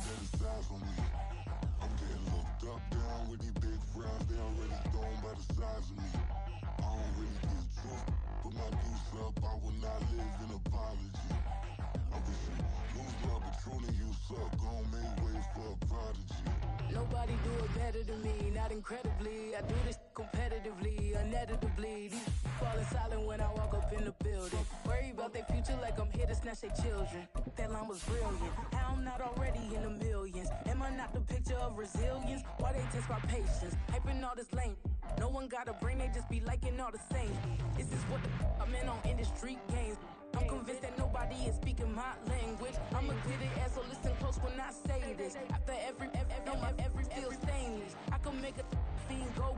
got his eyes on me. I'm getting looked up, down with these big frowns. They already thrown by the size of me. I don't really get too, put my deuce up. I will not live in apology. I wish you lose love, but truly you suck. Gon' make way for a prodigy. Nobody do it better than me, not incredibly. I do this competitively, uneditably. These falling silent when I walk up in the building. Worry about their future like I'm here to snatch their children. That line was brilliant. How I'm not already in the millions. Am I not the picture of resilience? Why they test my patience? Hyping all this lame. No one got a brain, they just be liking all the same. This is what the I'm in on industry games. I'm convinced that nobody is speaking my language. I'm a good ass, so listen close when I say this. After every feel stainless. I can make a fiend go.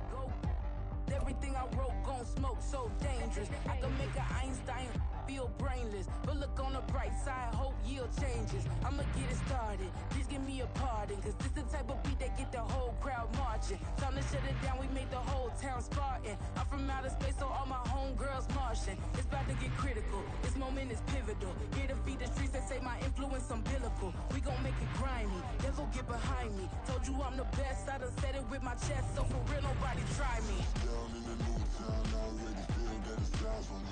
Everything I wrote gon' smoke, so dangerous. I can make an Einstein feel brainless. But look on the bright side, hope yield changes. I'ma get it started, please give me a pardon. Cause this the type of beat that get the whole crowd marching. Time to shut it down, we made the whole town Spartan. I'm from outer space, so all my homegirls Martian. It's about to get critical, this moment is pivotal. Here to feed the streets, they say my influence umbilical. We gon' make it grimy, devil get behind me. Told you I'm the best, I done said it with my chest. So for real, nobody try me. Down in the new town, I already feel that it's eyes on me.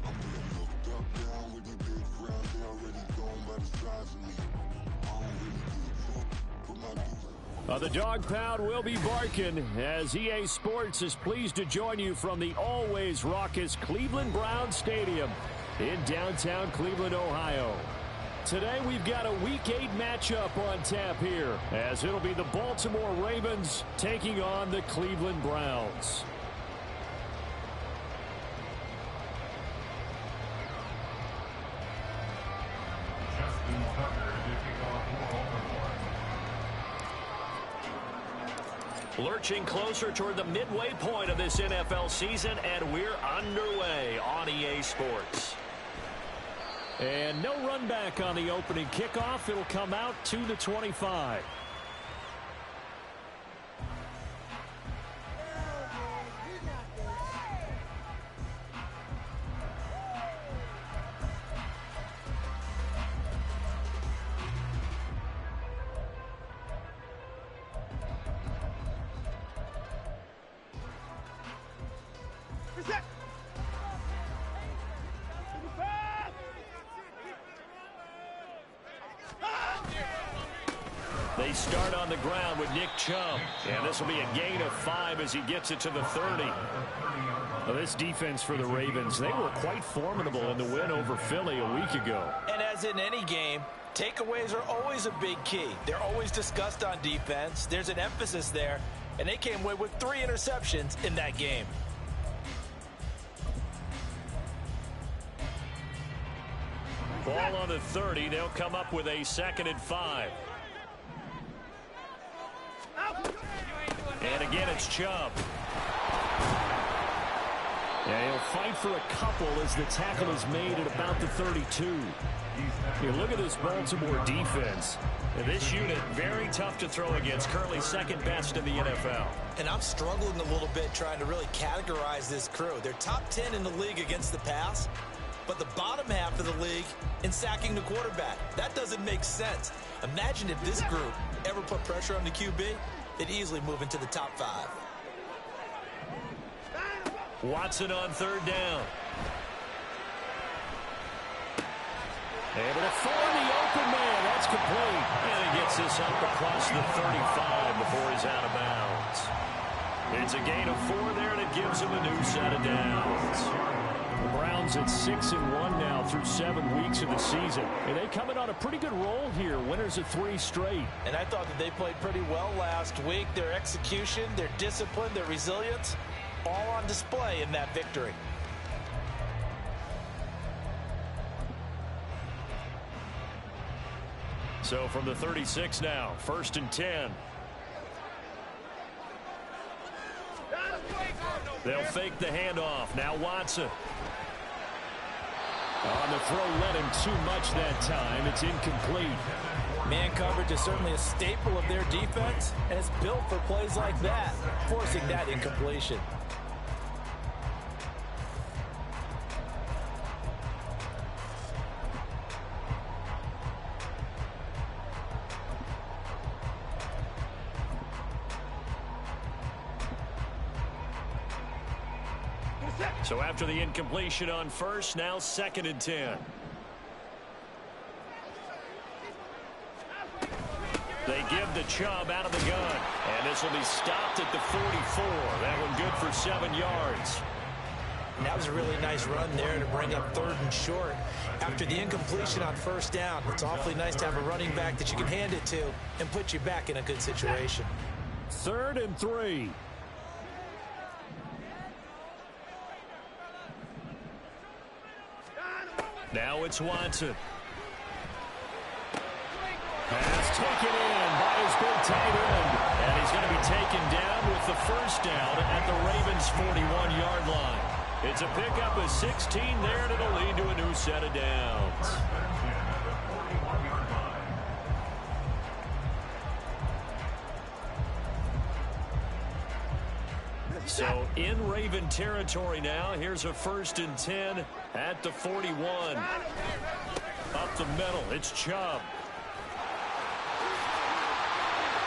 I'm getting looked up, down with these big frowns. They already thrown by the size of me. I don't really get too, put my deuce. The dog pound will be barking as EA Sports is pleased to join you from the always raucous Cleveland Browns Stadium in downtown Cleveland, Ohio. Today we've got a Week 8 matchup on tap here as it'll be the Baltimore Ravens taking on the Cleveland Browns. Lurching closer toward the midway point of this NFL season, and we're underway on EA Sports. And no run back on the opening kickoff. It'll come out to the 25. They start on the ground with Nick Chubb, and this will be a gain of 5 as he gets it to the 30. Well, this defense for the Ravens, they were quite formidable in the win over Philly a week ago. And as in any game, takeaways are always a big key. They're always discussed on defense. There's an emphasis there, and they came away with 3 interceptions in that game. Ball on the 30. They'll come up with a 2nd and 5. And again, it's Chubb. Yeah, he'll fight for a couple as the tackle is made at about the 32. You look at this Baltimore defense. And this unit, very tough to throw against, currently 2nd best in the NFL. And I'm struggling a little bit trying to really categorize this crew. They're top 10 in the league against the pass, but the bottom half of the league in sacking the quarterback. That doesn't make sense. Imagine if this group ever put pressure on the QB, they'd easily move into the top 5. Watson on 3rd down. Able to find the open man. That's complete. And he gets this up across the 35 before he's out of bounds. It's a gain of 4 there, and it gives him a new set of downs. The Browns at 6-1 now through 7 weeks of the season. And they come in on a pretty good roll here. Winners of 3 straight. And I thought that they played pretty well last week. Their execution, their discipline, their resilience, all on display in that victory. So from the 36 now, 1st and 10. They'll fake the handoff. Now Watson. On the throw, led him too much that time. It's incomplete. Man coverage is certainly a staple of their defense, and it's built for plays like that, forcing that incompletion. So after the incompletion on first, now 2nd and 10. They give the Chubb out of the gun. And this will be stopped at the 44. That one good for 7 yards. And that was a really nice run there to bring up 3rd and short. After the incompletion on 1st down, it's awfully nice to have a running back that you can hand it to and put you back in a good situation. 3rd and 3. Now it's Watson. Pass taken in by his big tight end. And he's going to be taken down with the 1st down at the Ravens' 41-yard line. It's a pickup of 16 there, and it'll lead to a new set of downs. So in Raven territory now. Here's a 1st and 10 at the 41. Up the middle, it's Chubb.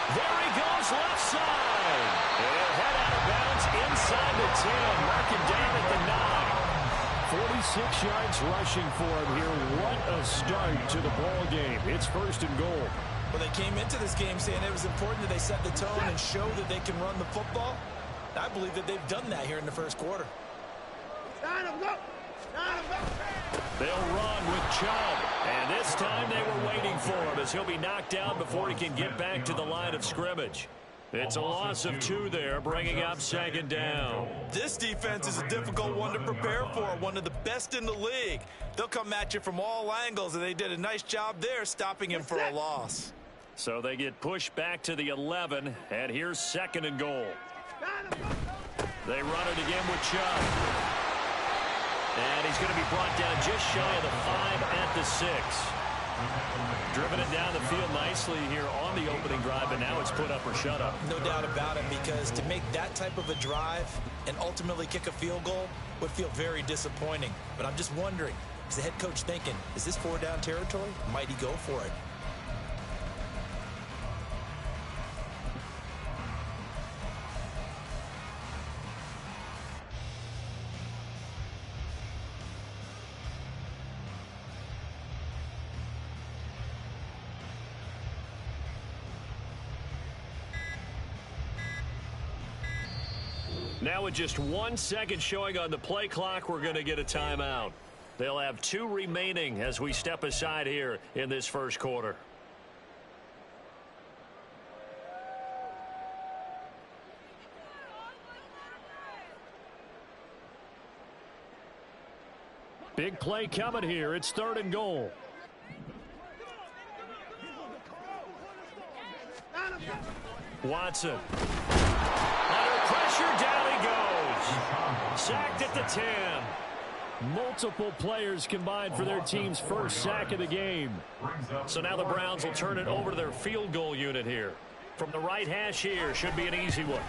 There he goes, left side. He'll head out of bounds inside the 10. Mark him down at the 9. 46 yards rushing for him here. What a start to the ball game. It's 1st and goal. Well, they came into this game saying it was important that they set the tone and show that they can run the football. I believe that they've done that here in the 1st quarter. They'll run with Chubb. And this time they were waiting for him as he'll be knocked down before he can get back to the line of scrimmage. It's a loss of 2 there, bringing up 2nd down. This defense is a difficult one to prepare for, one of the best in the league. They'll come at you from all angles, and they did a nice job there stopping him for a loss. So they get pushed back to the 11, and here's 2nd and goal. They run it again with Chubb. And he's going to be brought down just shy of the 5 at the 6. Driven it down the field nicely here on the opening drive, and now it's put up or shut up. No doubt about it, because to make that type of a drive and ultimately kick a field goal would feel very disappointing. But I'm just wondering, is the head coach thinking, is this 4-down territory? Might he go for it? Now with just 1 second showing on the play clock, we're going to get a timeout. They'll have 2 remaining as we step aside here in this 1st quarter. Big play coming here. It's 3rd and goal. Watson. Under pressure, down he goes. Sacked at the 10. Multiple players combined for their team's 1st sack of the game. So now the Browns will turn it over to their field goal unit here. From the right hash here, should be an easy one.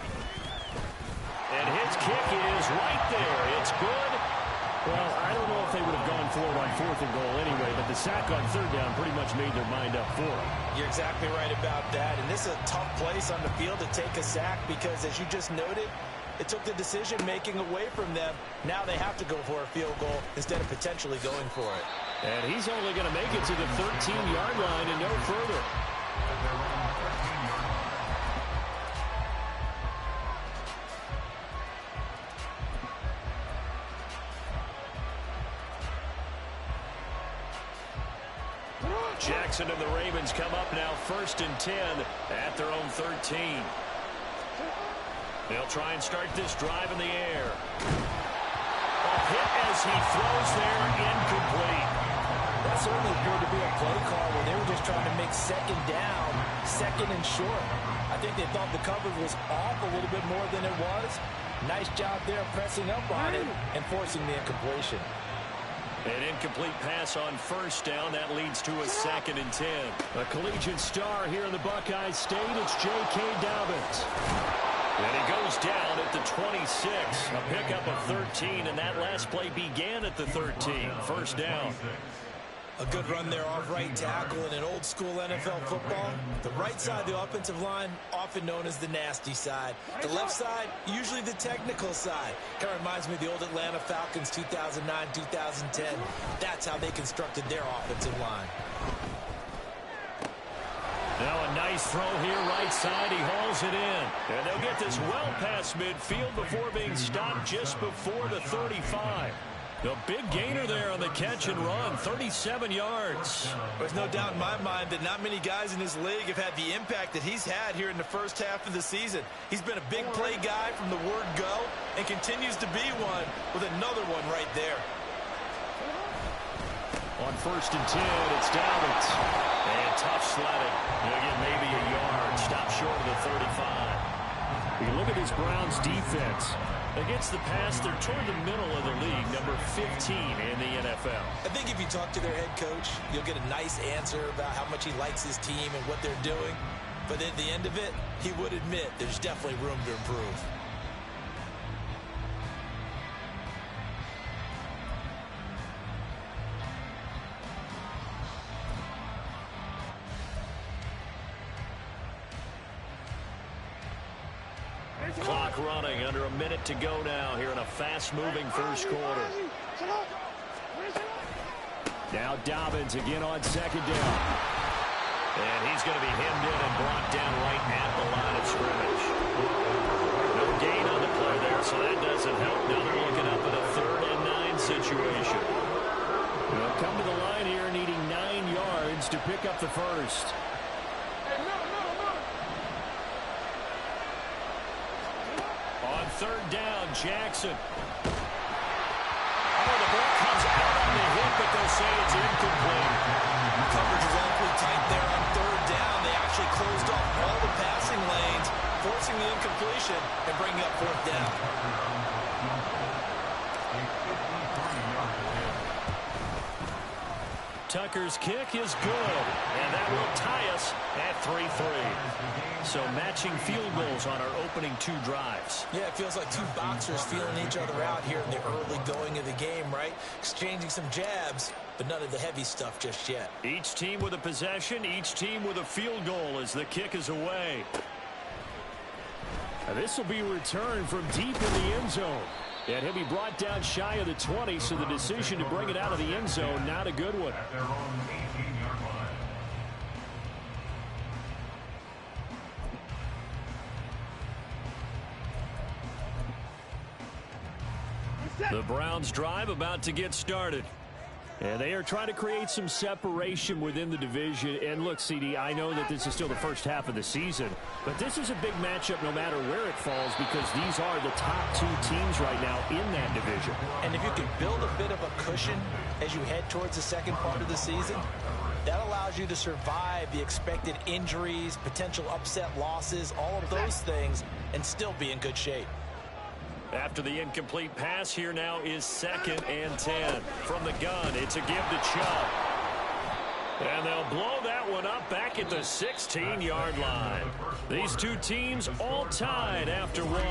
And his kick is right there. It's good. Well, I don't know if they would have gone for it on 4th and goal anyway, but the sack on 3rd down pretty much made their mind up for it. You're exactly right about that. And this is a tough place on the field to take a sack because, as you just noted, it took the decision-making away from them. Now they have to go for a field goal instead of potentially going for it. And he's only going to make it to the 13-yard line and no further. Jackson and the Ravens come up now 1st and 10 at their own 13. They'll try and start this drive in the air. A hit as he throws there, incomplete. That certainly appeared to be a play call where they were just trying to make 2nd down, 2nd and short. I think they thought the coverage was off a little bit more than it was. Nice job there pressing up on it and forcing the incompletion. An incomplete pass on 1st down. That leads to a 2nd and 10. A collegiate star here in the Buckeye State. It's J.K. Dobbins. And he goes down at the 26. A pickup of 13, and that last play began at the 13. 1st down. A good run there off right tackle in an old school NFL football. The right side of the offensive line, often known as the nasty side. The left side, usually the technical side. Kind of reminds me of the old Atlanta Falcons 2009-2010. That's how they constructed their offensive line. Now a nice throw here, right side. He hauls it in. And they'll get this well past midfield before being stopped just before the 35. The big gainer there on the catch and run, 37 yards. There's no doubt in my mind that not many guys in this league have had the impact that he's had here in the first half of the season. He's been a big play guy from the word go and continues to be one with another one right there. On 1st and 10, it's Dobbins. And tough sledding. They'll get maybe a yard. Stop short of the 35. We look at this Browns defense. Against the pass, they're toward the middle of the league, number 15 in the NFL. I think if you talk to their head coach, you'll get a nice answer about how much he likes his team and what they're doing. But at the end of it, he would admit there's definitely room to improve. Clock running, under a minute to go now here in a fast-moving first quarter. Now Dobbins again on 2nd down. And he's going to be hemmed in and brought down right at the line of scrimmage. No gain on the play there, so that doesn't help. Now they're looking up at a 3rd and 9 situation. They'll come to the line here needing 9 yards to pick up the first. On 3rd down, Jackson. Oh, the ball comes out on the hit, but they'll say it's incomplete. Coverage is awfully tight there on 3rd down. They actually closed off all the passing lanes, forcing the incompletion and bringing up 4th down. Tucker's kick is good, and that will tie us at 3-3. So matching field goals on our opening 2 drives. Yeah, it feels like 2 boxers feeling each other out here in the early going of the game, right? Exchanging some jabs, but none of the heavy stuff just yet. Each team with a possession, each team with a field goal as the kick is away. Now this will be returned from deep in the end zone. And he'll be brought down shy of the 20, so the decision to bring it out of the end zone, not a good one. The Browns drive about to get started. And they are trying to create some separation within the division. And look, CD, I know that this is still the first half of the season, but this is a big matchup no matter where it falls because these are the top 2 teams right now in that division. And if you can build a bit of a cushion as you head towards the second part of the season, that allows you to survive the expected injuries, potential upset losses, all of those things, and still be in good shape. After the incomplete pass, here now is 2nd and 10. From the gun, it's a give to Chubb. And they'll blow that one up back at the 16-yard line. These 2 teams all tied after 1.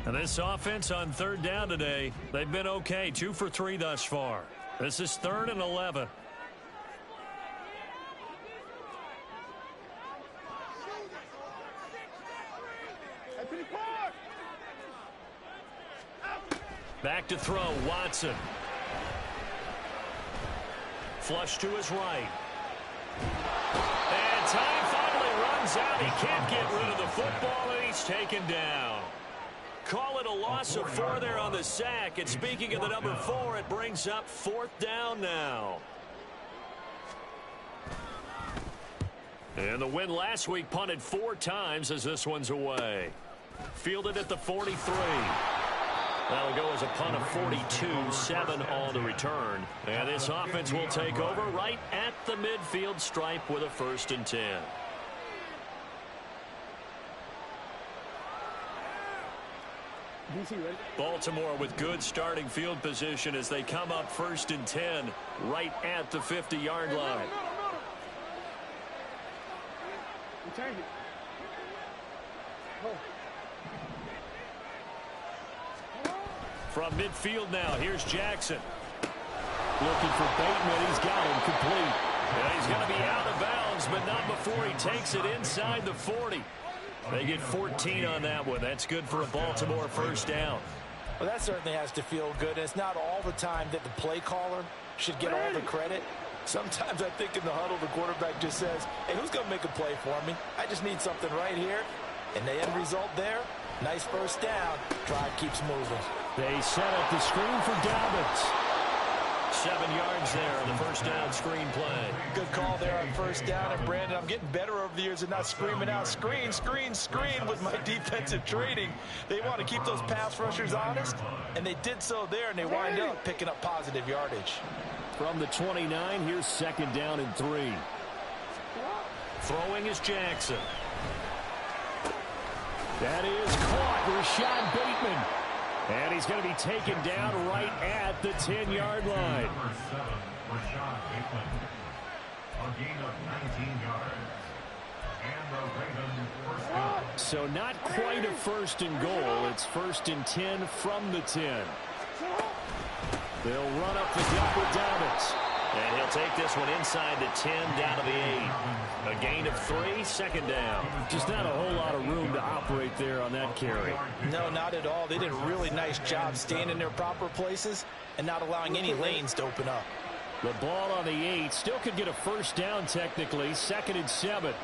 And this offense on 3rd down today, they've been okay, 2 for 3 thus far. This is 3rd and 11. Back to throw, Watson. Flush to his right. And time finally runs out. He can't get rid of the football, and he's taken down. Call it a loss of 4 there on the sack. And speaking of the number 4, it brings up 4th down now. And the win last week punted 4 times as this one's away. Fielded at the 43. That'll go as a punt of 42, 7 on the return. And this offense will take over right at the midfield stripe with a 1st and 10. Baltimore with good starting field position as they come up 1st and 10 right at the 50-yard line. From midfield now, here's Jackson. Looking for Bateman. He's got him complete. Yeah, he's going to be out of bounds, but not before he takes it inside the 40. They get 14 on that one. That's good for a Baltimore first down. Well, that certainly has to feel good. And it's not all the time that the play caller should get all the credit. Sometimes I think in the huddle, the quarterback just says, hey, who's going to make a play for me? I just need something right here. And the end result there, nice first down. Drive keeps moving. They set up the screen for Dobbins. 7 yards there on the first down screen play. Good call there on first down. And, Brandon, I'm getting better over the years and not screaming out, screen, screen, screen with my defensive training. They want to keep those pass rushers honest, and they did so there, and they wind up picking up positive yardage. From the 29, here's second down and 3. Throwing is Jackson. That is caught. Rashad Bateman. And he's going to be taken down right at the 10-yard line. Number 7, Rashad Bateman. A gain of 19 yards. And the Ravens first down. So not quite a first and goal. It's first and 10 from the 10. They'll run up the gut with Dobbins. And he'll take this one inside the 10, down to the 8. A gain of 3, second down. Just not a whole lot of room to operate there on that carry. No, not at all. They did a really nice job staying in their proper places and not allowing any lanes to open up. The ball on the 8 still could get a first down technically. Second and 7.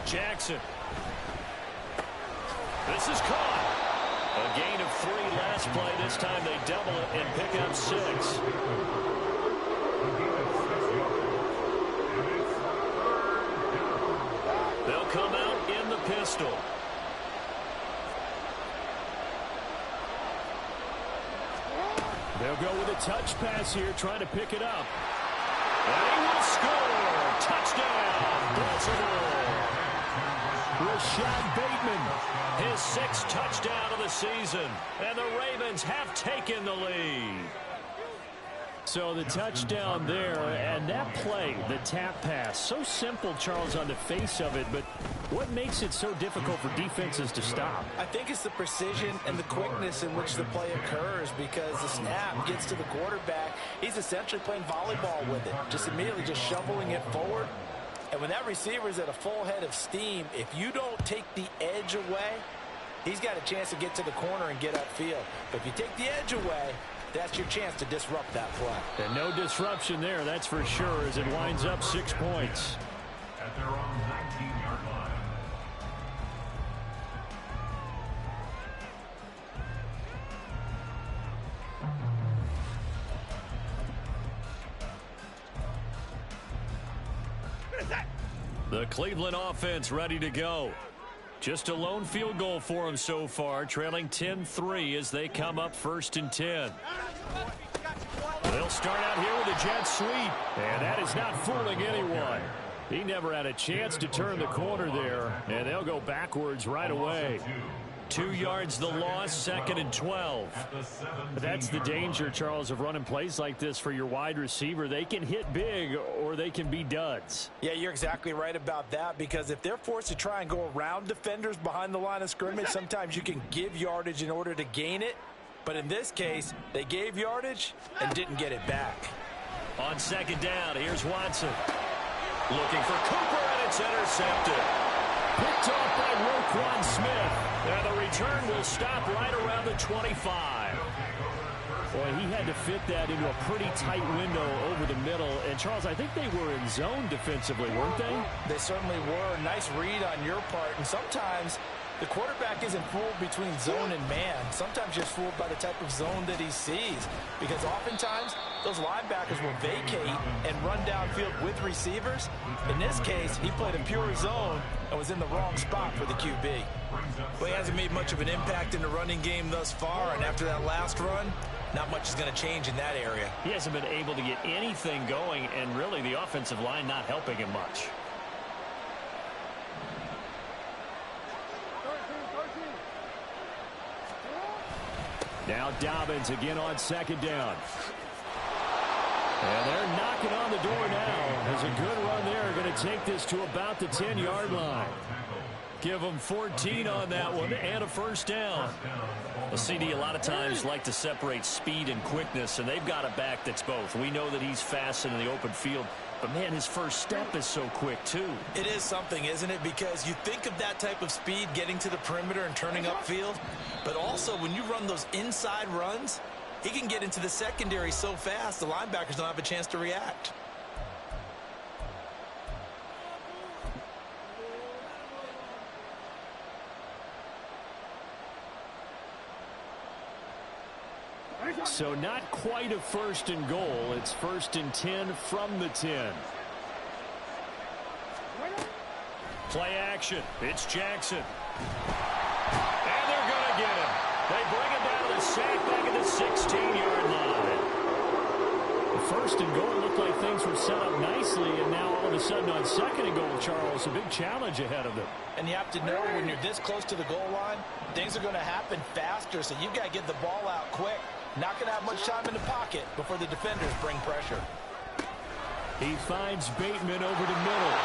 Jackson. This is caught. A gain of 3 last play. This time they double it and pick up 6. They'll come out in the pistol. They'll go with a touch pass here, trying to pick it up. And he will score. Touchdown, Baltimore. Rashad Bateman. His 6th touchdown of the season. And the Ravens have taken the lead. So the touchdown there, and that play, the tap pass, so simple, Charles, on the face of it, but what makes it so difficult for defenses to stop? I think it's the precision and the quickness in which the play occurs, because the snap gets to the quarterback. He's essentially playing volleyball with it, just immediately just shoveling it forward. And when that receiver is at a full head of steam, if you don't take the edge away, he's got a chance to get to the corner and get upfield. But if you take the edge away, that's your chance to disrupt that play. And no disruption there, that's for sure, as it winds up 6 points. At their own 19-yard line. The Cleveland offense ready to go. Just a lone field goal for them so far, trailing 10-3 as they come up first and 10. They'll start out here with a jet sweep, and that is not fooling anyone. He never had a chance to turn the corner there, and they'll go backwards right away. 2 yards the loss, second and 12. That's the danger, Charles, of running plays like this for your wide receiver. They can hit big or they can be duds. Yeah, you're exactly right about that, because if they're forced to try and go around defenders behind the line of scrimmage, sometimes you can give yardage in order to gain it. But in this case, they gave yardage and didn't get it back. On second down, here's Watson. Looking for Cooper, and it's intercepted. Picked off by Roquan Smith. And the return will stop right around the 25. Boy, he had to fit that into a pretty tight window over the middle. And, Charles, I think they were in zone defensively, weren't they? They certainly were. Nice read on your part. And sometimes the quarterback isn't fooled between zone and man. Sometimes you're fooled by the type of zone that he sees. Because oftentimes, those linebackers will vacate and run downfield with receivers. In this case, he played a pure zone and was in the wrong spot for the QB. Well, he hasn't made much of an impact in the running game thus far, and after that last run, not much is going to change in that area. He hasn't been able to get anything going, and really the offensive line not helping him much. Now Dobbins again on second down. And they're knocking on the door now. There's a good run there. Going to take this to about the 10-yard line. Give them 14 on that one and a first down. Well, CD, a lot of times like to separate speed and quickness, and they've got a back that's both. We know that he's fast in the open field, but, man, his first step is so quick, too. It is something, isn't it? Because you think of that type of speed getting to the perimeter and turning upfield, but also when you run those inside runs, he can get into the secondary so fast the linebackers don't have a chance to react. So not quite a first and goal. It's first and 10 from the 10. Play action. It's Jackson. And they're going to get him. They bring him down to the sack back at the 16-yard line. The first and goal looked like things were set up nicely, and now all of a sudden on second and goal, Charles, a big challenge ahead of them. And you have to know when you're this close to the goal line, things are going to happen faster, so you've got to get the ball out quick. Not going to have much time in the pocket before the defenders bring pressure. He finds Bateman over the middle.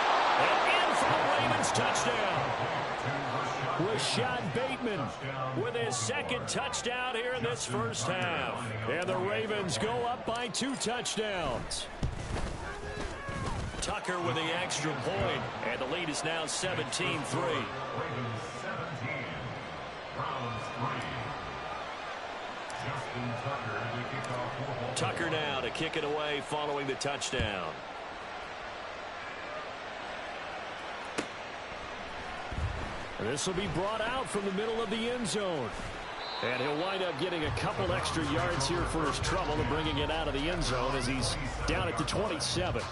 And in for the Ravens touchdown. Rashad Bateman with his second touchdown here in this first half. And the Ravens go up by 2 touchdowns. Tucker with the extra point. And the lead is now 17-3. Tucker now to kick it away following the touchdown. This will be brought out from the middle of the end zone. And he'll wind up getting a couple extra yards here for his trouble and bringing it out of the end zone as he's down at the 27.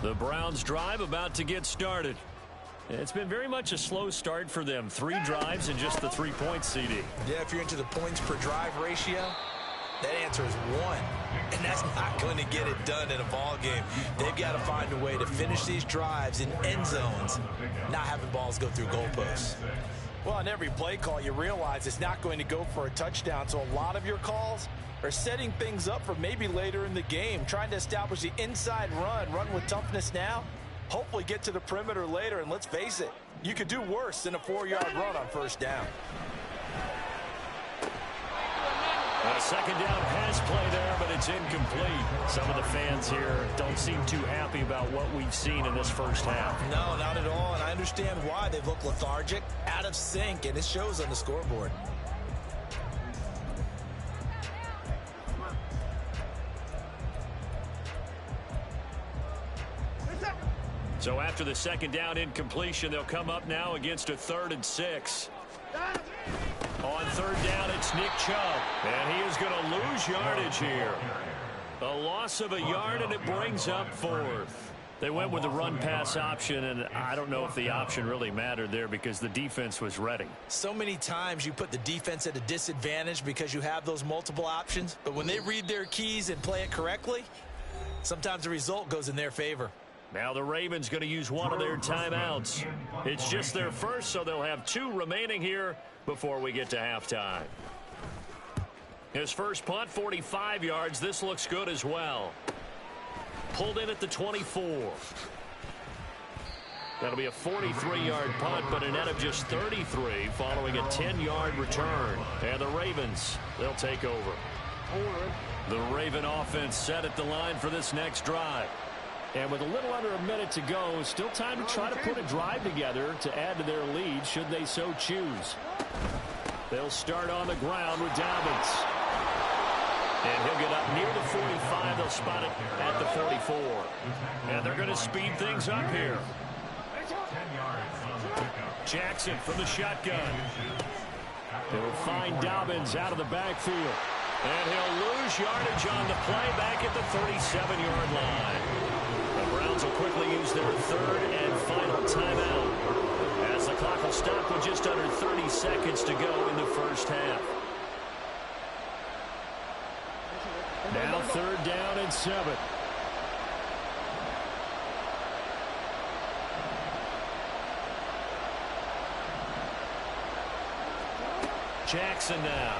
The Browns drive about to get started. It's been very much a slow start for them. 3 drives and just the 3 points, CD. Yeah, if you're into the points per drive ratio, that answer is 1. And that's not going to get it done in a ball game. They've got to find a way to finish these drives in end zones, not having balls go through goalposts. Well, on every play call, you realize it's not going to go for a touchdown. So a lot of your calls are setting things up for maybe later in the game, trying to establish the inside run with toughness now, hopefully get to the perimeter later, and let's face it, you could do worse than a 4-yard run on first down. A second down pass play there, but it's incomplete. Some of the fans here don't seem too happy about what we've seen in this first half. No, not at all, and I understand why. They look lethargic, out of sync, and it shows on the scoreboard. So after the second down incompletion, they'll come up now against a 3rd and 6. On 3rd down, it's Nick Chubb. And he is going to lose yardage here. A loss of a yard, and it brings up 4th. They went with the run-pass option, and I don't know if the option really mattered there because the defense was ready. So many times you put the defense at a disadvantage because you have those multiple options. But when they read their keys and play it correctly, sometimes the result goes in their favor. Now the Ravens going to use one of their timeouts. It's just their first, so they'll have 2 remaining here before we get to halftime. His first punt, 45 yards. This looks good as well. Pulled in at the 24. That'll be a 43-yard punt, but a net of just 33 following a 10-yard return. And the Ravens, they'll take over. The Raven offense set at the line for this next drive. And with a little under a minute to go, still time to try to put a drive together to add to their lead should they so choose. They'll start on the ground with Dobbins. And he'll get up near the 45. They'll spot it at the 44. And they're going to speed things up here. Jackson from the shotgun. They'll find Dobbins out of the backfield. And he'll lose yardage on the play back at the 37-yard line. The Browns will quickly use their 3rd and final timeout as the clock will stop with just under 30 seconds to go in the first half. Now 3rd down and 7. Jackson now.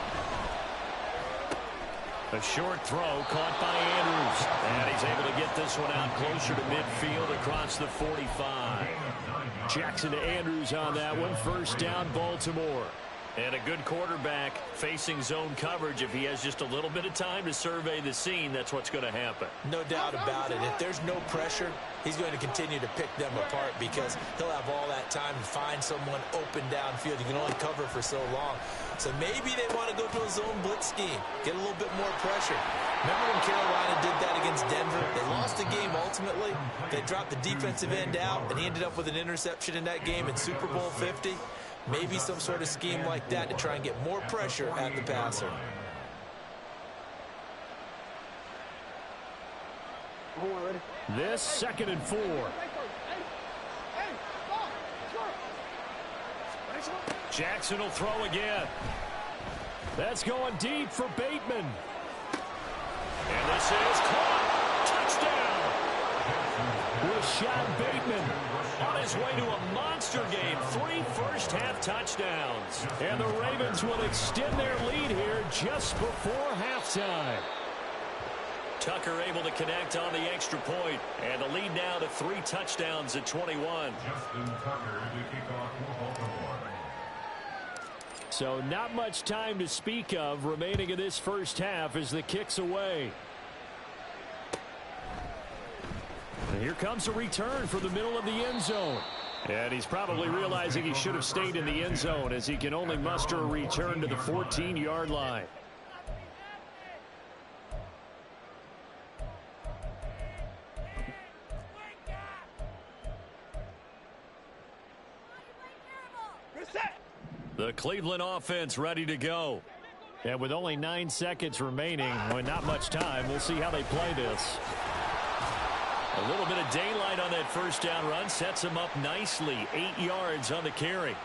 A short throw caught by Andrews. And he's able to get this one out closer to midfield across the 45. Jackson to Andrews on that one. First down, Baltimore. And a good quarterback facing zone coverage. If he has just a little bit of time to survey the scene, that's what's going to happen. No doubt about it. If there's no pressure, he's going to continue to pick them apart because he'll have all that time to find someone open downfield. You can only cover for so long. So maybe they want to go to a zone blitz scheme, get a little bit more pressure. Remember when Carolina did that against Denver? They lost the game ultimately. They dropped the defensive end out, and he ended up with an interception in that game in Super Bowl 50. Maybe some sort of scheme like that to try and get more pressure at the passer. This 2nd and 4. Jackson will throw again. That's going deep for Bateman. And this is caught. Touchdown. Rashad Bateman on his way to a monster game. 3 first-half touchdowns. And the Ravens will extend their lead here just before halftime. Tucker able to connect on the extra point. And the lead now to 3 touchdowns at 21. Justin Tucker to kick off for Baltimore. So not much time to speak of remaining in this first half as the kick's away. And here comes a return from the middle of the end zone. And he's probably realizing he should have stayed in the end zone as he can only muster a return to the 14-yard line. The Cleveland offense ready to go. And with only 9 seconds remaining, with not much time, we'll see how they play this. A little bit of daylight on that first down run sets him up nicely. 8 yards on the carry.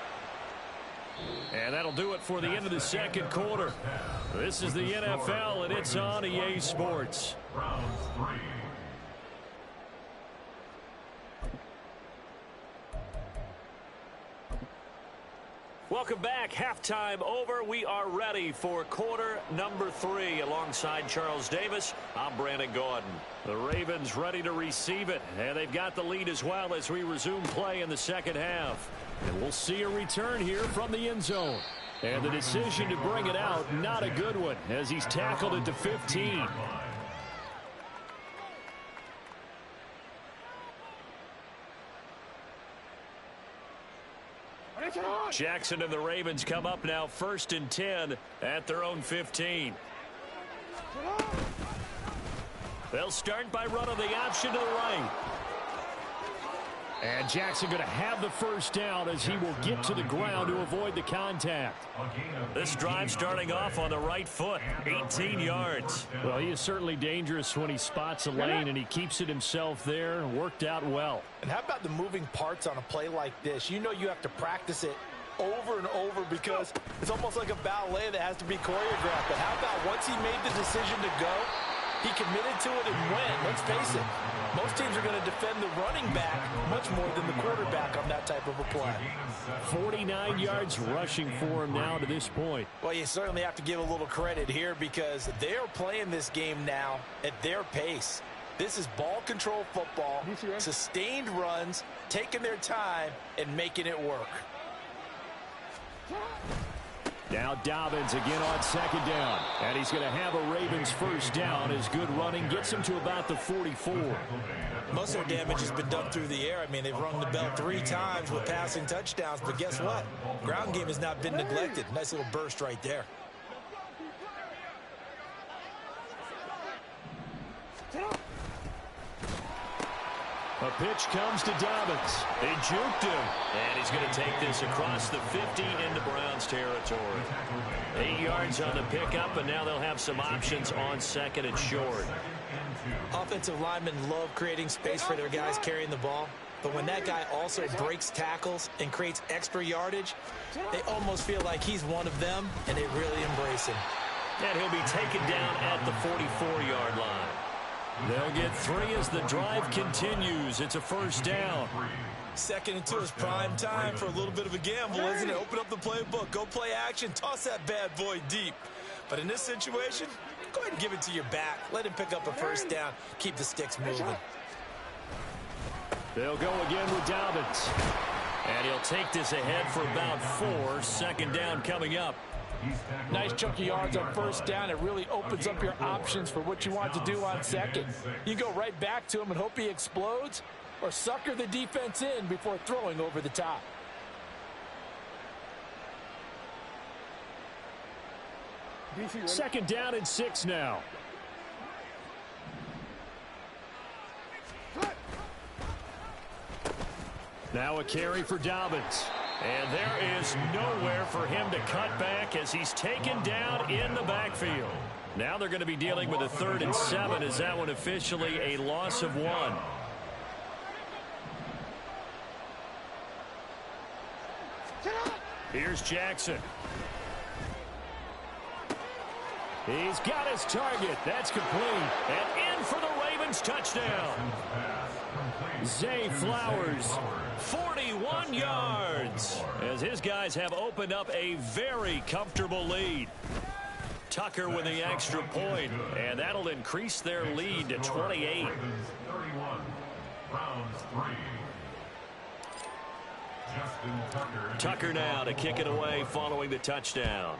And that'll do it for the end of the second quarter. This is the NFL, and it's on EA Sports. Round 3. Welcome back. Halftime over. We are ready for quarter number 3. Alongside Charles Davis, I'm Brandon Gaudin. The Ravens ready to receive it, and they've got the lead as well as we resume play in the second half. And we'll see a return here from the end zone. And the decision to bring it out, not a good one, as he's tackled at the 15. Jackson and the Ravens come up now 1st and 10 at their own 15. They'll start by running the option to the right. And Jackson going to have the first down as he will get to the ground to avoid the contact. This drive starting off on the right foot, 18 yards. Well, he is certainly dangerous when he spots a lane, and he keeps it himself there and worked out well. And how about the moving parts on a play like this? You know you have to practice it over and over because it's almost like a ballet that has to be choreographed. But how about once he made the decision to go, he committed to it and went. Let's face it, most teams are going to defend the running back much more than the quarterback on that type of a play. 49 yards rushing for him now to this point. Well, you certainly have to give a little credit here because they're playing this game now at their pace. This is ball control football, sustained runs, taking their time, and making it work. Now Dobbins again on second down. And he's going to have a Ravens first down as good running gets him to about the 44. Most of their damage has been done through the air. I mean, they've rung the bell 3 times with passing touchdowns. But guess what? Ground game has not been neglected. Nice little burst right there. A pitch comes to Dobbins. They juked him. And he's going to take this across the 50 into Browns territory. 8 yards on the pickup, and now they'll have some options on second and short. Offensive linemen love creating space for their guys carrying the ball. But when that guy also breaks tackles and creates extra yardage, they almost feel like he's one of them, and they really embrace him. And he'll be taken down at the 44-yard line. They'll get 3 as the drive continues. It's a first down. Second and 2 is prime time for a little bit of a gamble, isn't it? Open up the playbook, go play action, toss that bad boy deep. But in this situation, go ahead and give it to your back. Let him pick up a first down. Keep the sticks moving. They'll go again with Dobbins. And he'll take this ahead for about 4. Second down coming up. Nice chunk of yards on first down. It really opens up your options for what you want to do on second. You go right back to him and hope he explodes, or sucker the defense in before throwing over the top. Second down and 6 now. Now a carry for Dobbins. And there is nowhere for him to cut back as he's taken down in the backfield. Now they're going to be dealing with a 3rd and 7 as that one officially a loss of 1. Here's Jackson. He's got his target. That's complete. And in for the Ravens touchdown. Zay Flowers, 41 yards, as his guys have opened up a very comfortable lead. Tucker with the extra point, and that'll increase their lead to 28. Tucker now to kick it away following the touchdown.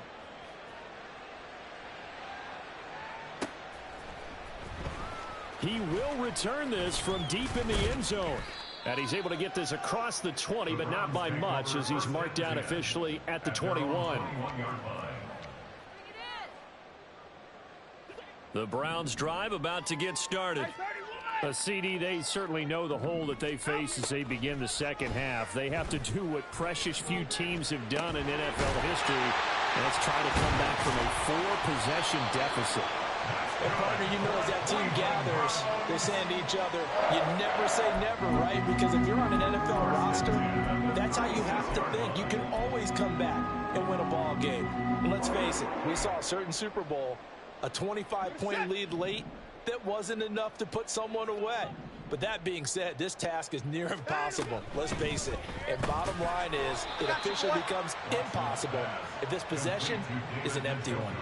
He will return this from deep in the end zone. And he's able to get this across the 20, but not by much, as he's marked down officially at the 21. The Browns drive about to get started. CD, they certainly know the hole that they face as they begin the second half. They have to do what precious few teams have done in NFL history, and that's try to come back from a 4-possession deficit. And partner, you know, as that team gathers, they're saying to each other, you never say never, right? Because if you're on an NFL roster, that's how you have to think. You can always come back and win a ball game. And let's face it, we saw a certain Super Bowl, a 25-point lead late, that wasn't enough to put someone away. But that being said, this task is near impossible. Let's face it. And bottom line is, it officially becomes impossible if this possession is an empty one.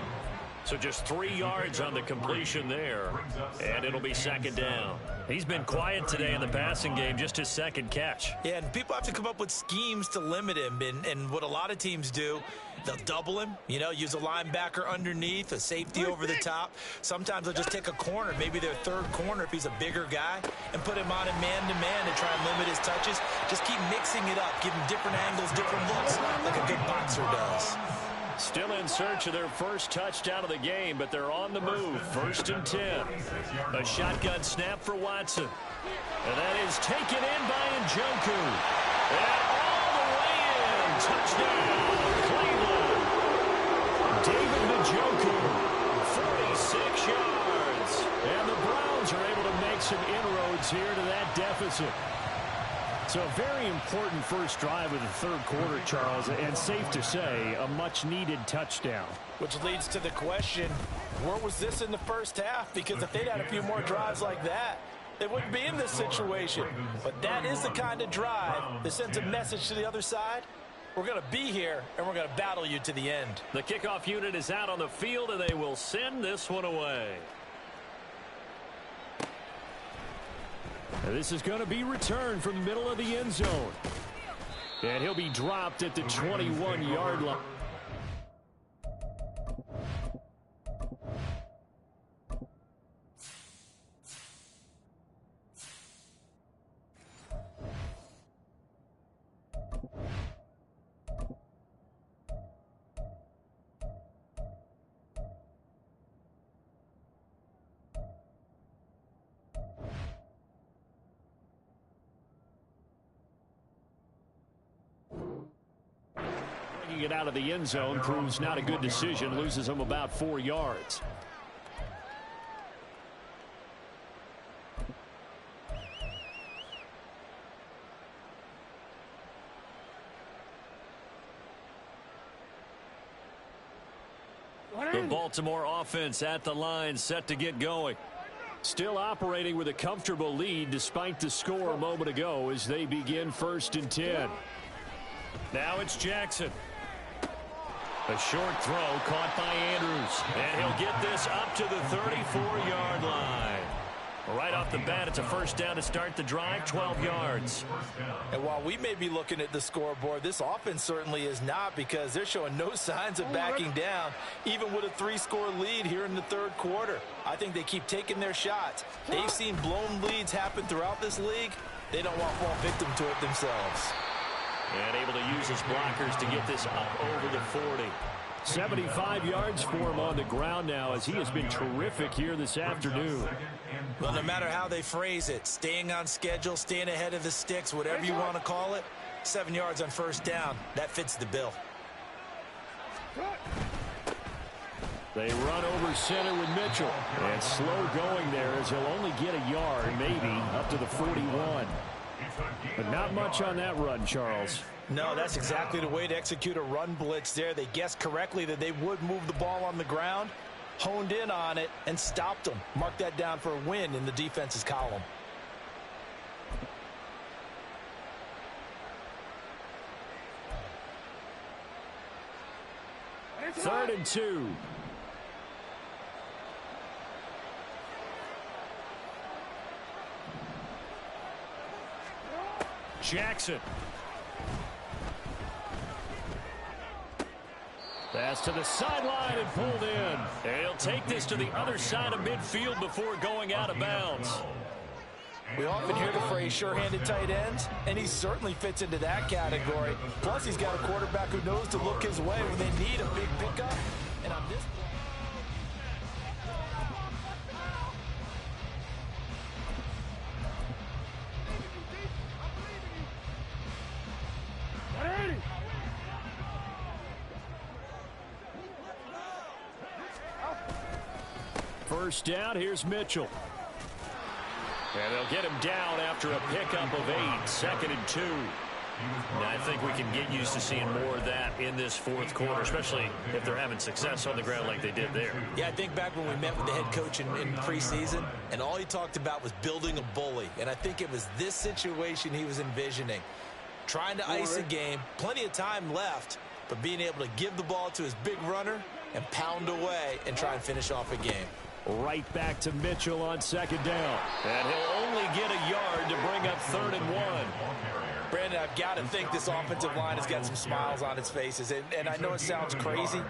So just 3 yards on the completion there, and it'll be second down. He's been quiet today in the passing game, just his second catch. Yeah, and people have to come up with schemes to limit him, and what a lot of teams do, they'll double him, you know, use a linebacker underneath, a safety over the top. Sometimes they'll just take a corner, maybe their third corner if he's a bigger guy, and put him on a man-to-man to try and limit his touches. Just keep mixing it up, give him different angles, different looks, like a good boxer does. Still in search of their first touchdown of the game, but they're on the move. 1st and 10. A shotgun snap for Watson. And that is taken in by Njoku. And all the way in. Touchdown, Cleveland. David Njoku, 46 yards. And the Browns are able to make some inroads here to that deficit. So a very important first drive of the third quarter, Charles, and safe to say, a much-needed touchdown. Which leads to the question, where was this in the first half? Because if they'd had a few more drives like that, they wouldn't be in this situation. But that is the kind of drive that sends a message to the other side. We're going to be here, and we're going to battle you to the end. The kickoff unit is out on the field, and they will send this one away. This is going to be returned from the middle of the end zone. And he'll be dropped at the 21-yard line. It out of the end zone proves not a good decision, loses him about 4 yards. The Baltimore offense at the line, set to get going. Still operating with a comfortable lead despite the score a moment ago as they begin 1st and 10. Now it's Jackson. A short throw caught by Andrews. And he'll get this up to the 34-yard line. Right off the bat, it's a first down to start the drive, 12 yards. And while we may be looking at the scoreboard, this offense certainly is not, because they're showing no signs of backing down, even with a 3-score lead here in the 3rd quarter. I think they keep taking their shots. They've seen blown leads happen throughout this league. They don't want to fall victim to it themselves. And able to use his blockers to get this up over the 40. 75 yards for him on the ground now, as he has been terrific here this afternoon. Well, no matter how they phrase it, staying on schedule, staying ahead of the sticks, whatever you want to call it, 7 yards on first down, that fits the bill. They run over center with Mitchell. And slow going there, as he'll only get a yard, maybe, up to the 41. But not much on that run, Charles. No, that's exactly the way to execute a run blitz there. They guessed correctly that they would move the ball on the ground, honed in on it, and stopped them. Mark that down for a win in the defense's column. Third and 2. Jackson. Pass to the sideline and pulled in. And he'll take this to the other side of midfield before going out of bounds. We often hear the phrase sure-handed tight ends, and he certainly fits into that category. Plus, he's got a quarterback who knows to look his way when they need a big pickup. And on this first down, here's Mitchell. And they'll get him down after a pickup of 8, 2nd and 2. And I think we can get used to seeing more of that in this 4th quarter, especially if they're having success on the ground like they did there. Yeah, I think back when we met with the head coach in preseason, and all he talked about was building a bully. And I think it was this situation he was envisioning. Trying to ice a game, plenty of time left, but being able to give the ball to his big runner and pound away and try and finish off a game. Right back to Mitchell on 2nd down. And he'll only get a yard to bring up 3rd and 1. Brandon, I've got to think this offensive line has got some smiles on its faces. And I know it sounds crazy,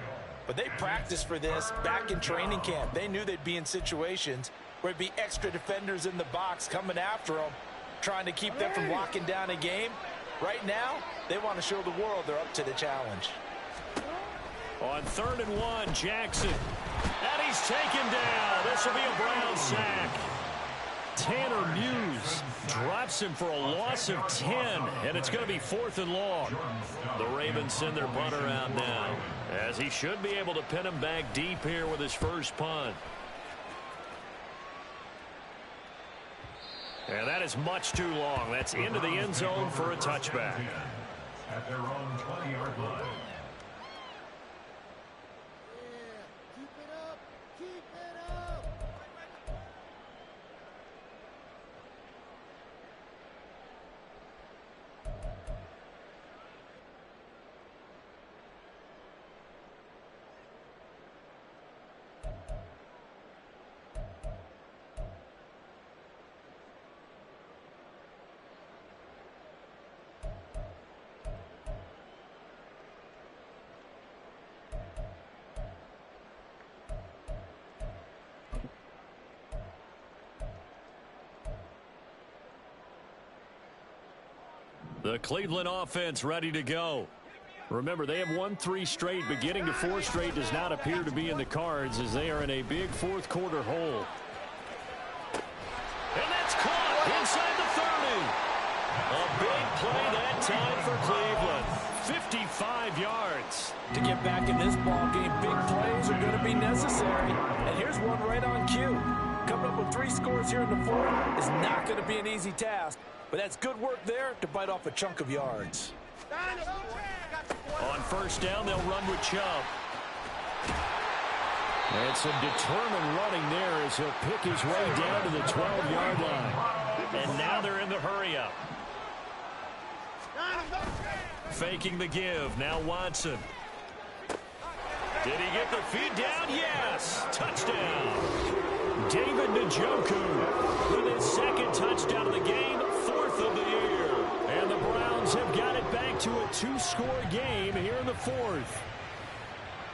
but they practiced for this back in training camp. They knew they'd be in situations where there'd be extra defenders in the box coming after them, trying to keep them from locking down a game. Right now, they want to show the world they're up to the challenge. On 3rd and 1, Jackson. And he's taken down. This will be a Brown sack. Tanner Muse drops him for a loss of 10, and it's going to be 4th and long. The Ravens send their punter out now, as he should be able to pin him back deep here with his first punt. And that is much too long. That's into the end zone for a touchback. At their own 20-yard line. The Cleveland offense ready to go. Remember, they have won 3 straight, but getting to 4 straight does not appear to be in the cards, as they are in a big 4th quarter hole. And that's caught inside the 30. A big play that time for Cleveland. 55 yards. To get back in this ball game, big plays are going to be necessary. And here's one right on cue. Coming up with 3 scores here in the 4th is not going to be an easy task. But that's good work there to bite off a chunk of yards. On first down, they'll run with Chubb. And some determined running there as as he'll pick his way down to the 12-yard line. And now they're in the hurry-up. Faking the give. Now Watson. Did he get the feed down? Yes. Touchdown. David Njoku with his second touchdown of the game, 4th of the year. And the Browns have got it back to a 2-score game here in the 4th.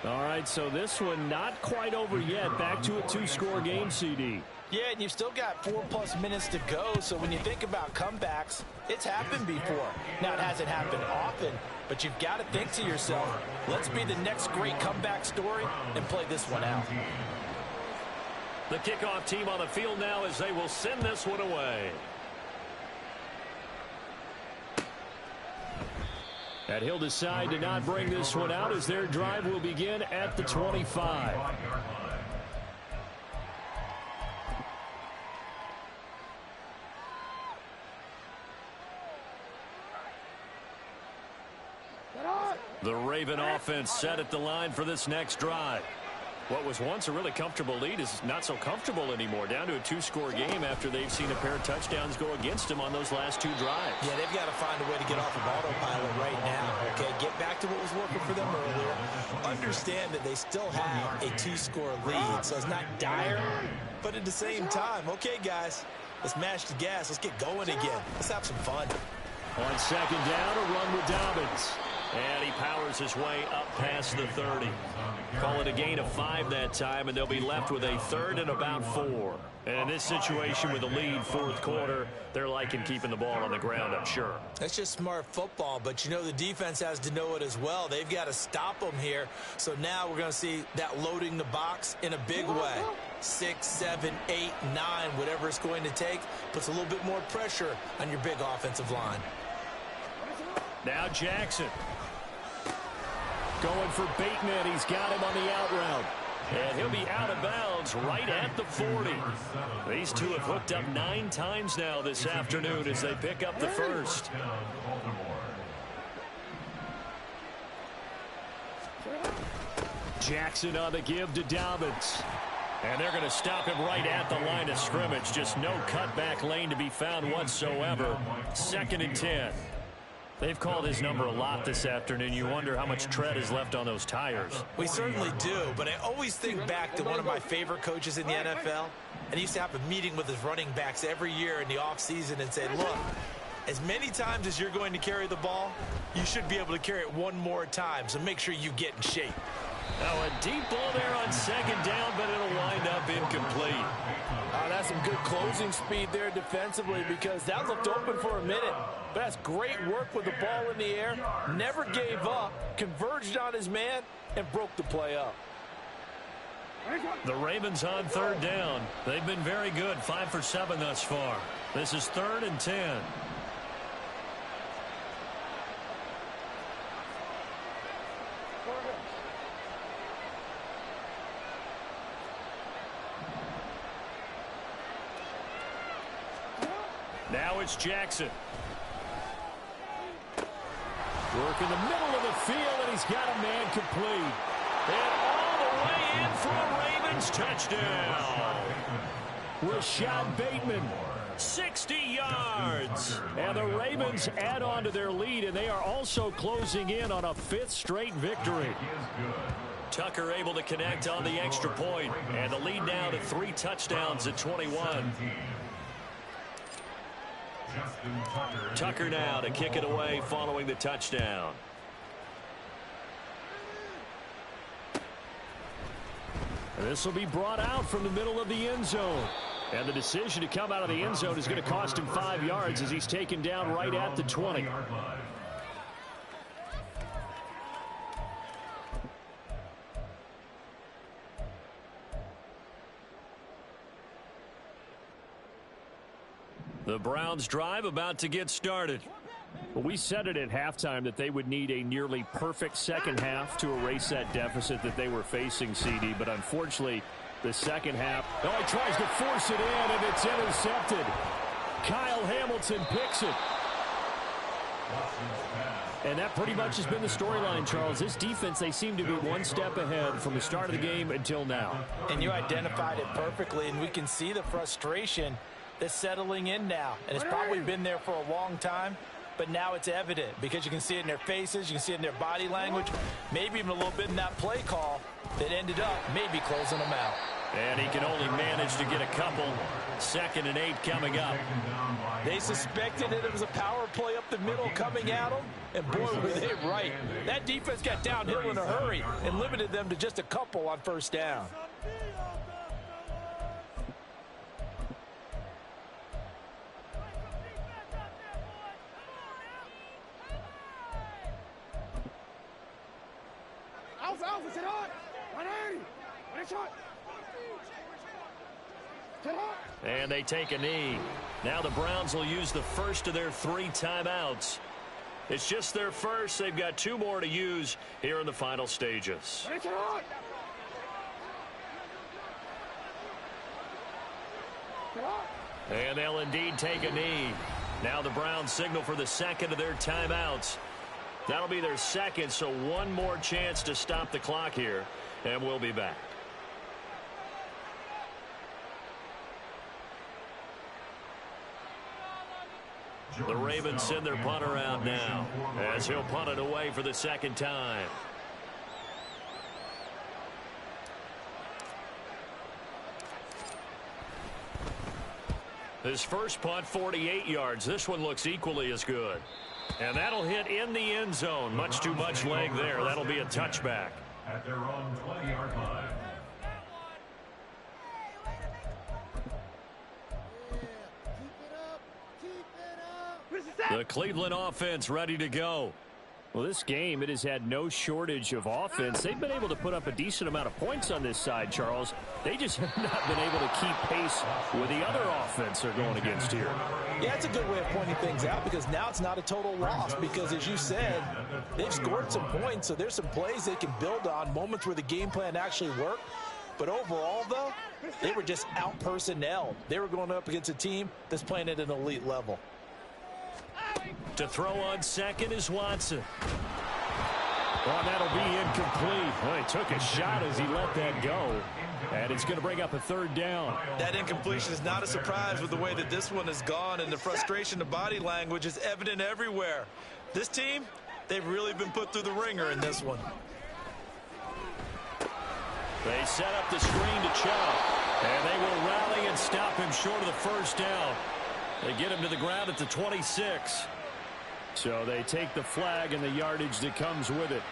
All right, so this one not quite over yet. Back to a 2-score game, CD. Yeah, and you've still got 4+ minutes to go, so when you think about comebacks, it's happened before. Now, it hasn't happened often, but you've got to think to yourself, let's be the next great comeback story and play this one out. The kickoff team on the field now as they will send this one away. And he'll decide to not bring this one out as their drive will begin at the 25. The Raven offense set at the line for this next drive. What was once a really comfortable lead is not so comfortable anymore. Down to a 2-score game after they've seen a pair of touchdowns go against them on those last 2 drives. Yeah, they've got to find a way to get off of autopilot right now. Okay, get back to what was working for them earlier. Understand that they still have a 2-score lead, so it's not dire. But at the same time, okay, guys, let's mash the gas. Let's get going again. Let's have some fun. On second down, a run with Dobbins. And he powers his way up past the 30. Call it a gain of 5 that time, and they'll be left with a 3rd and about 4. And in this situation with a lead 4th quarter, they're liking keeping the ball on the ground, I'm sure. That's just smart football, but you know the defense has to know it as well. They've got to stop them here. So now we're going to see that loading the box in a big way. 6, 7, 8, 9, whatever it's going to take, puts a little bit more pressure on your big offensive line. Now Jackson. Going for Bateman. He's got him on the out route. And he'll be out of bounds right at the 40. These two have hooked up 9 times now this afternoon as they pick up the first. Jackson on the give to Dobbins. And they're going to stop him right at the line of scrimmage. Just no cutback lane to be found whatsoever. 2nd and 10. They've called his number a lot this afternoon. You wonder how much tread is left on those tires. We certainly do, but I always think back to one of my favorite coaches in the NFL. And he used to have a meeting with his running backs every year in the offseason and say, look, as many times as you're going to carry the ball, you should be able to carry it one more time, so make sure you get in shape. Now a deep ball there on 2nd down, but it'll wind up incomplete. That's some good closing speed there defensively because that looked open for a minute. But that's great work with the ball in the air. Never gave up, converged on his man, and broke the play up. The Ravens on 3rd down. They've been very good, 5 for 7 thus far. This is 3rd and 10. Now it's Jackson. Work in the middle of the field, and he's got a man complete. And all the way in for a Ravens touchdown. Rashad Bateman. 60 yards. And the Ravens add on to their lead, and they are also closing in on a 5th straight victory. Tucker able to connect on the extra point, and the lead now to 3 touchdowns at 21. Tucker now to kick it away following the touchdown. This will be brought out from the middle of the end zone. And the decision to come out of the end zone is going to cost him 5 yards as he's taken down right at the 20. The Browns drive about to get started. Well, we said it at halftime that they would need a nearly perfect second half to erase that deficit that they were facing, CD. But unfortunately, the second half, he tries to force it in, and it's intercepted. Kyle Hamilton picks it. And that pretty much has been the storyline, Charles. This defense, they seem to be one step ahead from the start of the game until now. And you identified it perfectly, and we can see the frustration that's settling in now. And it's probably been there for a long time, but now it's evident because you can see it in their faces, you can see it in their body language, maybe even a little bit in that play call that ended up maybe closing them out. And he can only manage to get a couple. 2nd and 8 coming up. They suspected that it was a power play up the middle coming at them, and boy, were they right. That defense got downhill in a hurry and limited them to just a couple on 1st down. And they take a knee. Now the Browns will use the first of their 3 timeouts. It's just their first. They've got 2 more to use here in the final stages. And they'll indeed take a knee. Now the Browns signal for the 2nd of their timeouts. That'll be their 2nd, so 1 more chance to stop the clock here. And we'll be back. The Ravens send their punter out now as he'll punt it away for the 2nd time. His first punt, 48 yards. This one looks equally as good. And that'll hit in the end zone. Much too much leg there. That'll be a touchback. At their own 20-yard line. The Cleveland offense ready to go. Well, this game, it has had no shortage of offense. They've been able to put up a decent amount of points on this side, Charles. They just have not been able to keep pace with the other offense they're going against here. Yeah, it's a good way of pointing things out because now it's not a total loss because, as you said, they've scored some points, so there's some plays they can build on, moments where the game plan actually worked. But overall, though, they were just out-personnelled. They were going up against a team that's playing at an elite level. To throw on 2nd is Watson. Well, that'll be incomplete. Well, he took a shot as he let that go. And it's going to bring up a 3rd down. That incompletion is not a surprise with the way that this one has gone, and the frustration, the body language is evident everywhere. This team, they've really been put through the ringer in this one. They set up the screen to Chubb. And they will rally and stop him short of the 1st down. They get him to the ground at the 26. So they take the flag and the yardage that comes with it.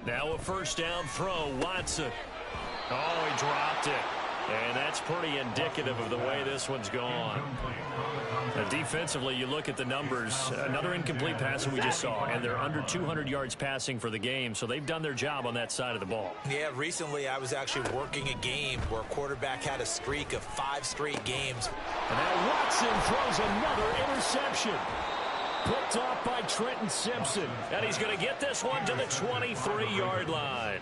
Now a 1st down throw, Watson. Oh, he dropped it. And that's pretty indicative of the way this one's gone. Defensively, you look at the numbers. Another incomplete pass that we just saw, and they're under 200 yards passing for the game, so they've done their job on that side of the ball. Yeah, recently I was actually working a game where a quarterback had a streak of 5 straight games. And now Watson throws another interception. Picked off by Trenton Simpson. And he's going to get this one to the 23-yard line.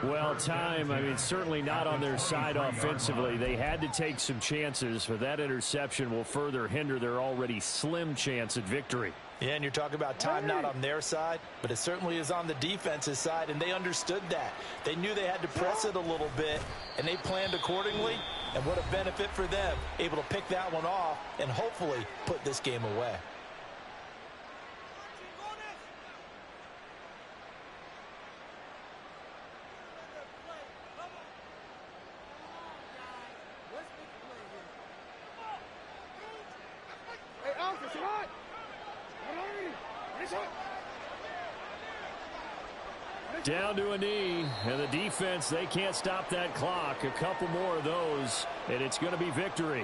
Well, certainly not on their side offensively. They had to take some chances, but that interception will further hinder their already slim chance at victory. Yeah, and you're talking about time not on their side, but it certainly is on the defense's side, and they understood that. They knew they had to press it a little bit, and they planned accordingly, and what a benefit for them, able to pick that one off and hopefully put this game away. Down to a knee, and the defense, they can't stop that clock. A couple more of those, and it's going to be victory.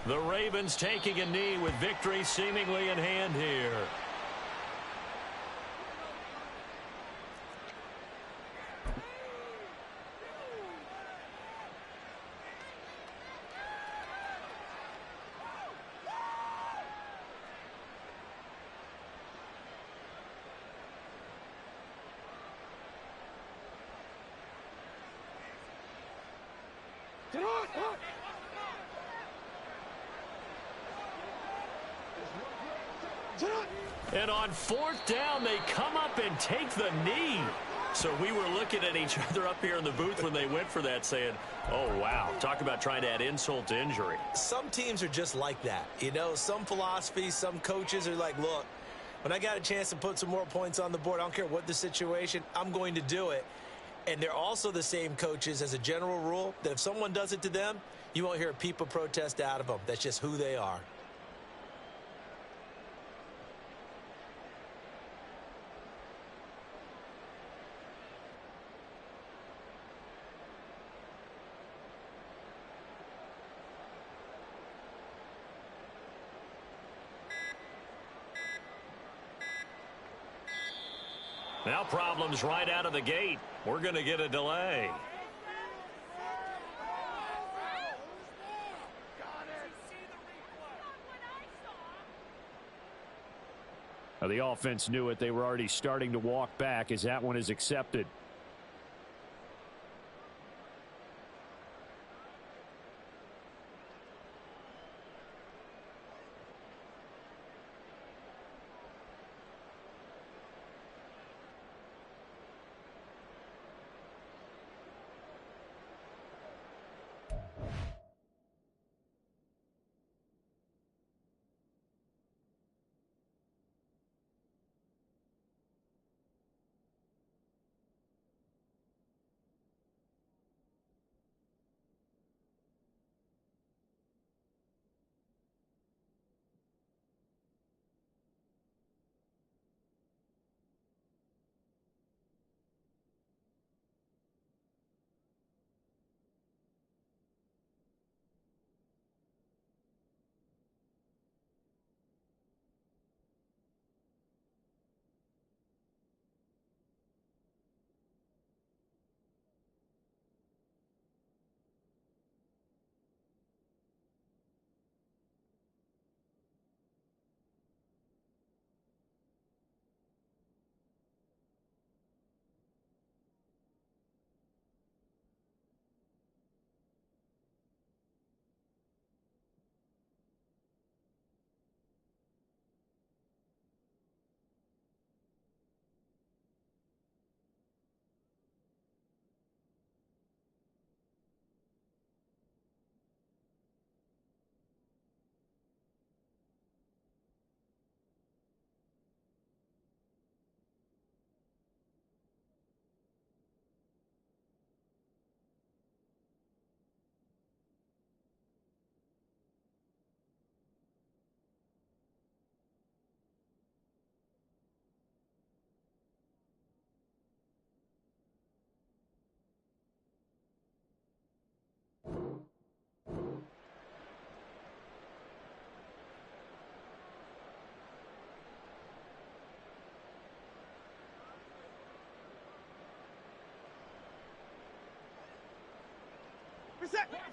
The Ravens taking a knee with victory seemingly in hand here. And on fourth down, they come up and take the knee. So we were looking at each other up here in the booth when they went for that saying, oh, wow, talk about trying to add insult to injury. Some teams are just like that. You know, some philosophies, some coaches are like, look, when I got a chance to put some more points on the board, I don't care what the situation, I'm going to do it. And they're also the same coaches as a general rule that if someone does it to them, you won't hear a peep of protest out of them. That's just who they are. Now problems right out of the gate. We're going to get a delay. Now the offense knew it. They were already starting to walk back as that one is accepted.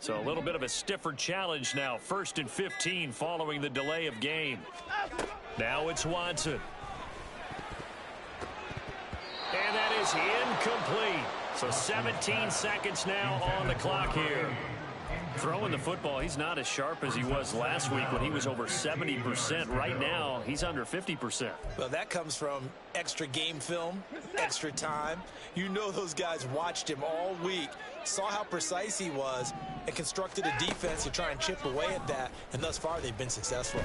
So a little bit of a stiffer challenge now. 1st and 15 following the delay of game. Now it's Watson. And that is incomplete. So 17 seconds now on the clock here. Throwing the football, he's not as sharp as he was last week when he was over 70%. Right now, he's under 50%. Well, that comes from extra game film, extra time. You know those guys watched him all week, saw how precise he was, and constructed a defense to try and chip away at that, and thus far they've been successful.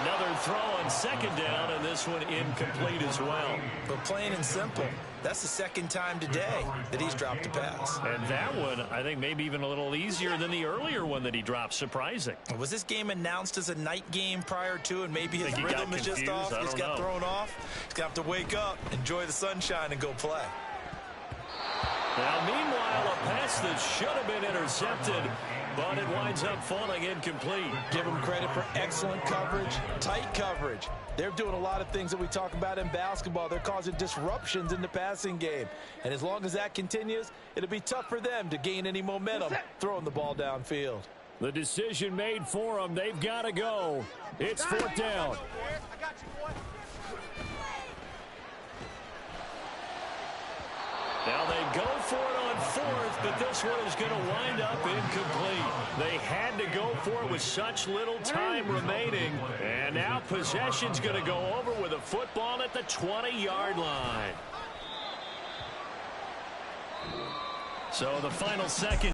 Another throw on 2nd down, and this one incomplete as well. But plain and simple, that's the 2nd time today that he's dropped a pass. And that one, I think, maybe even a little easier than the earlier one that he dropped. Surprising. Was this game announced as a night game prior to, and maybe his rhythm is just off? He's got thrown off. He's got to wake up, enjoy the sunshine, and go play. Now, meanwhile, a pass that should have been intercepted but it winds up falling incomplete. Give them credit for excellent coverage, tight coverage. They're doing a lot of things that we talk about in basketball. They're causing disruptions in the passing game. And as long as that continues, it'll be tough for them to gain any momentum throwing the ball downfield. The decision made for them. They've got to go. It's fourth down. Now they go for it on fourth, but this one is going to wind up incomplete. They had to go for it with such little time remaining. And now possession's going to go over with a football at the 20-yard line. So the final second.